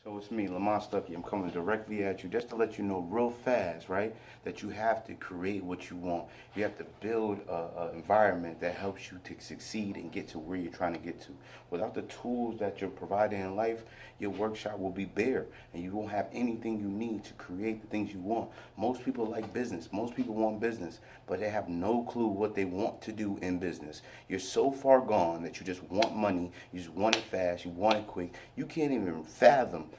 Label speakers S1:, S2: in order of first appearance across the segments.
S1: So it's me, Lamont Stuckey. I'm coming directly at you just to let you know real fast, right, that you have to create what you want. You have to build an environment that helps you to succeed and get to where you're trying to get to. Without the tools that you're providing in life, your workshop will be bare and you won't have anything you need to create the things you want. Most people like business. Most people want business, but they have no clue what they want to do in business. You're so far gone that you just want money, you just want it fast, you want it quick. You can't even fathom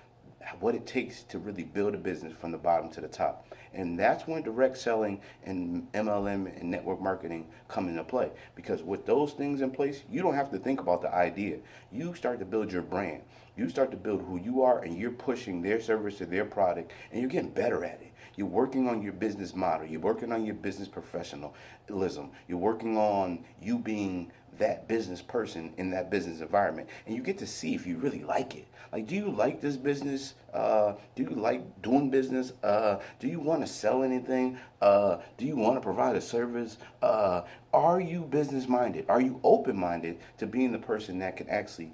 S1: what it takes to really build a business from the bottom to the top. And that's when direct selling and MLM and network marketing come into play. Because with those things in place, you don't have to think about the idea. You start to build your brand. You start to build who you are, and you're pushing their service or their product, and you're getting better at it. You're working on your business model. You're working on your business professionalism. You're working on you being that business person in that business environment. And you get to see if you really like it. Like, do you like this business? Do you like doing business? Do you want to sell anything? Do you want to provide a service? Are you business minded? Are you open minded to being the person that can actually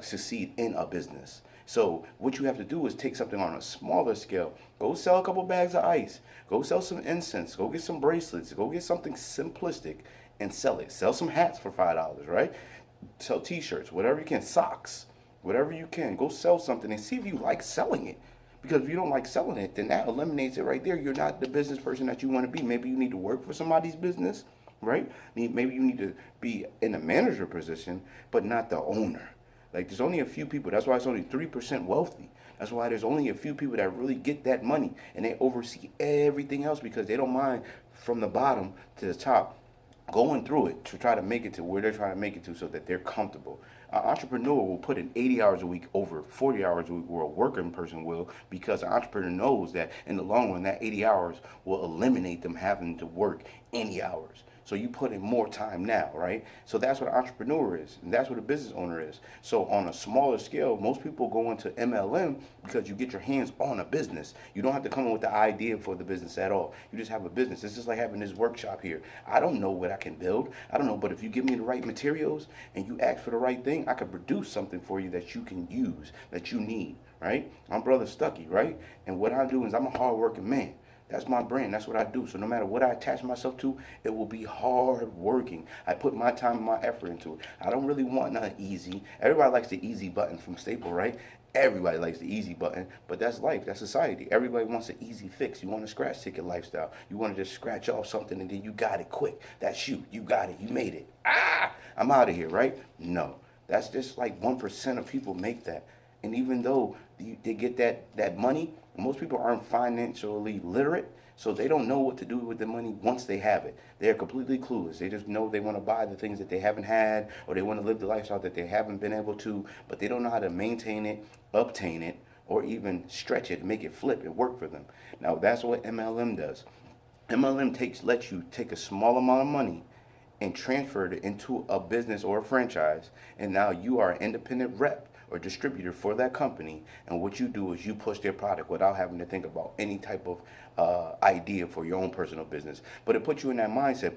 S1: succeed in a business? So what you have to do is take something on a smaller scale. Go sell a couple bags of ice. Go sell some incense. Go get some bracelets. Go get something simplistic and sell it. Sell some hats for $5, right? Sell t-shirts, whatever you can, socks, whatever you can. Go sell something and see if you like selling it. Because if you don't like selling it, then that eliminates it right there. You're not the business person that you want to be. Maybe you need to work for somebody's business, right? Maybe you need to be in a manager position, but not the owner. Like, there's only a few people. That's why it's only 3% wealthy. That's why there's only a few people that really get that money, and they oversee everything else because they don't mind from the bottom to the top going through it to try to make it to where they're trying to make it to so that they're comfortable. An entrepreneur will put in 80 hours a week over 40 hours a week where a working person will, because an entrepreneur knows that in the long run that 80 hours will eliminate them having to work any hours. So you put in more time now, right? So that's what an entrepreneur is, and that's what a business owner is. So on a smaller scale, most people go into MLM because you get your hands on a business. You don't have to come up with the idea for the business at all. You just have a business. It's just like having this workshop here. I don't know what I can build. I don't know, but if you give me the right materials and you ask for the right thing, I can produce something for you that you can use, that you need, right? I'm Brother Stuckey, right? And what I do is I'm a hardworking man. That's my brand. That's what I do. So no matter what I attach myself to, it will be hard working. I put my time and my effort into it. I don't really want nothing easy. Everybody likes the easy button from Staple, right? Everybody likes the easy button, but that's life. That's society. Everybody wants an easy fix. You want a scratch ticket lifestyle. You want to just scratch off something and then you got it quick. That's you. You got it. You made it. I'm out of here, right? No. That's just like 1% of people make that. And even though they get that money, most people aren't financially literate, so they don't know what to do with the money once they have it. They're completely clueless. They just know they want to buy the things that they haven't had, or they want to live the lifestyle that they haven't been able to, but they don't know how to maintain it, obtain it, or even stretch it, make it flip and work for them. Now that's what MLM does. MLM lets you take a small amount of money and transfer it into a business or a franchise, and now you are an independent rep or distributor for that company, and what you do is you push their product without having to think about any type of idea for your own personal business. But it puts you in that mindset,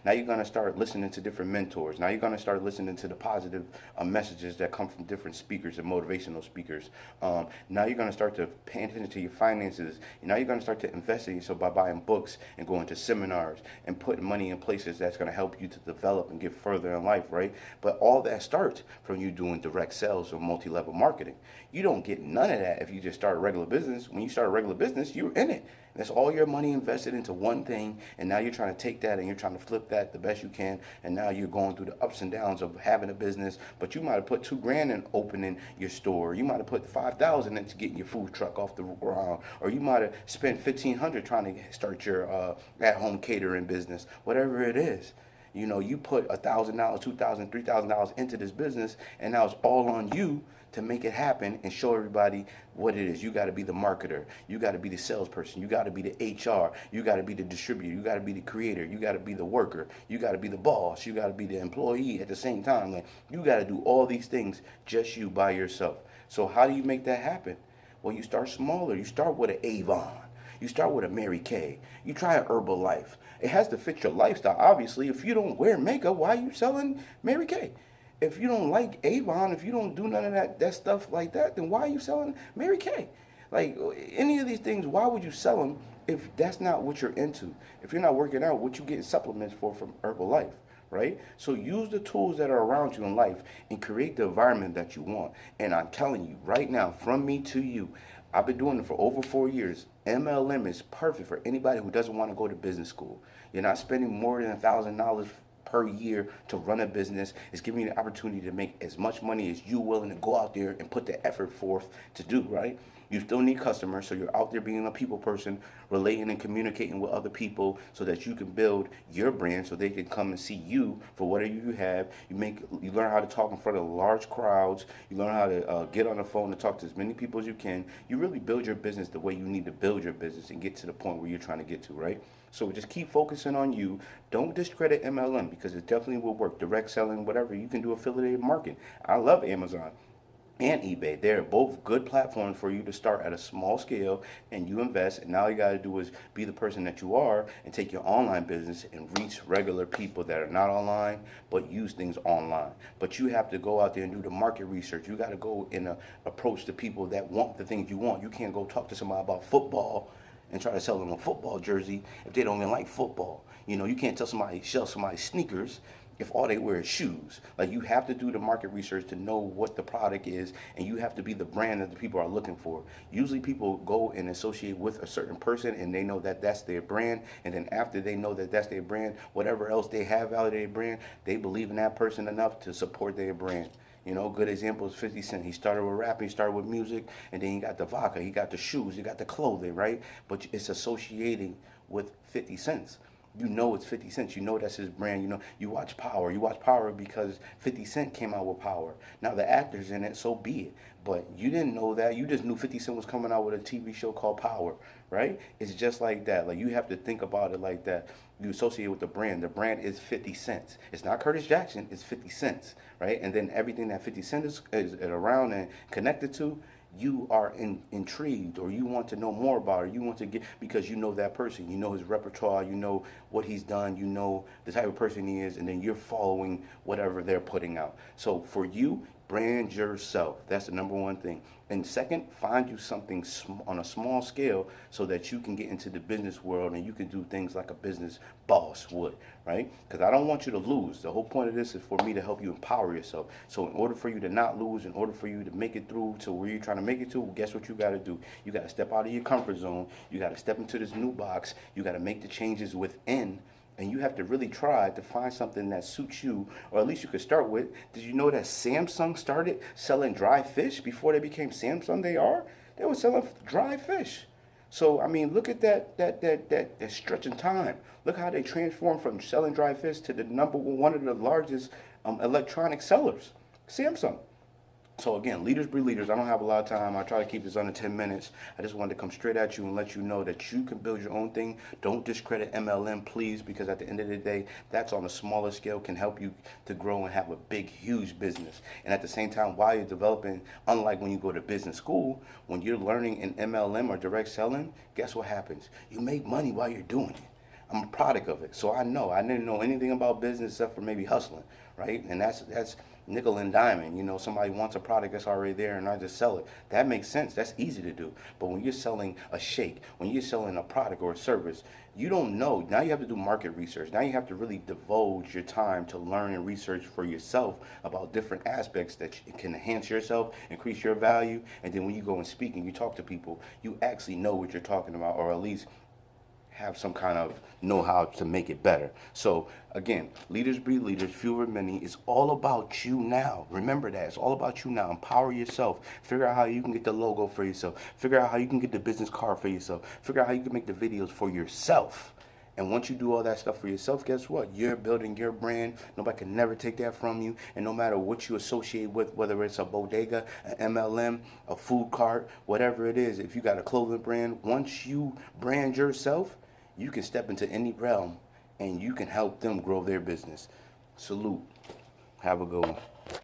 S1: now you're going to start listening to different mentors. Now you're going to start listening to the positive messages that come from different speakers and motivational speakers. Now you're going to start to pay attention to your finances. Now you're going to start to invest in yourself by buying books and going to seminars and putting money in places that's going to help you to develop and get further in life, right? But all that starts from you doing direct sales or multi-level marketing. You don't get none of that if you just start a regular business. When you start a regular business, you're in it. That's all your money invested into one thing, and now you're trying to take that and you're trying to flip that the best you can, and now you're going through the ups and downs of having a business. But you might have put $2,000 in opening your store. You might have put $5,000 into getting your food truck off the ground, or you might have spent $1,500 trying to start your at-home catering business. Whatever it is. You know, you put $1,000, $2,000, $3,000 into this business, and now it's all on you to make it happen and show everybody what it is. You got to be the marketer. You got to be the salesperson. You got to be the HR. You got to be the distributor. You got to be the creator. You got to be the worker. You got to be the boss. You got to be the employee at the same time. Like, you got to do all these things just you by yourself. So how do you make that happen? Well, you start smaller. You start with an Avon. You start with a Mary Kay. You try an Herbalife. It has to fit your lifestyle. Obviously, if you don't wear makeup, why are you selling Mary Kay? If you don't like Avon, if you don't do none of that stuff like that, then why are you selling Mary Kay? Like any of these things, why would you sell them if that's not what you're into? If you're not working out, what you getting supplements for from Herbalife, right? So use the tools that are around you in life and create the environment that you want. And I'm telling you right now, from me to you, I've been doing it for over 4 years. MLM is perfect for anybody who doesn't want to go to business school. You're not spending more than $1,000 per year to run a business. It's giving you the opportunity to make as much money as you're willing to go out there and put the effort forth to do, right? You still need customers, so you're out there being a people person, relating and communicating with other people so that you can build your brand so they can come and see you for whatever you have. You learn how to talk in front of large crowds. You learn how to get on the phone and talk to as many people as you can. You really build your business the way you need to build your business and get to the point where you're trying to get to, right? So just keep focusing on you. Don't discredit MLM because it definitely will work. Direct selling, whatever. You can do affiliated marketing. I love Amazon and eBay. They're both good platforms for you to start at a small scale and you invest. And now you got to do is be the person that you are and take your online business and reach regular people that are not online but use things online. But you have to go out there and do the market research. You got to go and approach the people that want the things you want. You can't go talk to somebody about football and try to sell them a football jersey if they don't even like football. You know, you can't sell somebody sneakers if all they wear is shoes. Like, you have to do the market research to know what the product is, and you have to be the brand that the people are looking for. Usually people go and associate with a certain person and they know that that's their brand, and then after they know that that's their brand, whatever else they have out of their brand, they believe in that person enough to support their brand. You know, good example is 50 Cent. He started with rapping, he started with music, and then he got the vodka, he got the shoes, he got the clothing, right? But it's associating with 50 Cents. You know it's 50 Cent. You know that's his brand. You know, you watch Power. You watch Power because 50 Cent came out with Power. Now the actor's in it, so be it. But you didn't know that. You just knew 50 Cent was coming out with a TV show called Power, right? It's just like that. Like, you have to think about it like that. You associate with the brand. The brand is 50 Cent. It's not Curtis Jackson. It's 50 Cent, right? And then everything that 50 Cent is around and connected to, you are intrigued, or you want to know more about it. You want to get, because you know that person, you know his repertoire, you know what he's done, you know the type of person he is, and then you're following whatever they're putting out. So for you, brand yourself. That's the number one thing. And second, find you something on a small scale so that you can get into the business world and you can do things like a business boss would, right? Because I don't want you to lose. The whole point of this is for me to help you empower yourself. So in order for you to not lose, in order for you to make it through to where you're trying to make it to, guess what you got to do? You got to step out of your comfort zone. You got to step into this new box. You got to make the changes within. And you have to really try to find something that suits you, or at least you could start with. Did you know that Samsung started selling dry fish before they became Samsung? They were selling dry fish. So I mean, look at that stretch in time. Look how they transformed from selling dry fish to the number one of the largest electronic sellers, Samsung. So again, leaders breed leaders. I don't have a lot of time. I try to keep this under 10 minutes. I just wanted to come straight at you and let you know that you can build your own thing. Don't discredit MLM, please, because at the end of the day, that's on a smaller scale, can help you to grow and have a big, huge business. And at the same time, while you're developing, unlike when you go to business school, when you're learning in MLM or direct selling, guess what happens? You make money while you're doing it. I'm a product of it. So I didn't know anything about business except for maybe hustling, right? And that's nickel and diamond. You know, somebody wants a product that's already there and I just sell it. That makes sense. That's easy to do. But when you're selling a shake, when you're selling a product or a service, you don't know. Now you have to do market research. Now you have to really divulge your time to learn and research for yourself about different aspects that can enhance yourself, increase your value. And then when you go and speak and you talk to people, you actually know what you're talking about, or at least have some kind of know-how to make it better. So again, leaders breed leaders, fewer many. It's all about you now. Remember that. It's all about you now. Empower yourself. Figure out how you can get the logo for yourself. Figure out how you can get the business card for yourself. Figure out how you can make the videos for yourself. And once you do all that stuff for yourself, guess what? You're building your brand. Nobody can never take that from you. And no matter what you associate with, whether it's a bodega, an MLM, a food cart, whatever it is, if you got a clothing brand, once you brand yourself, you can step into any realm and you can help them grow their business. Salute. Have a good one.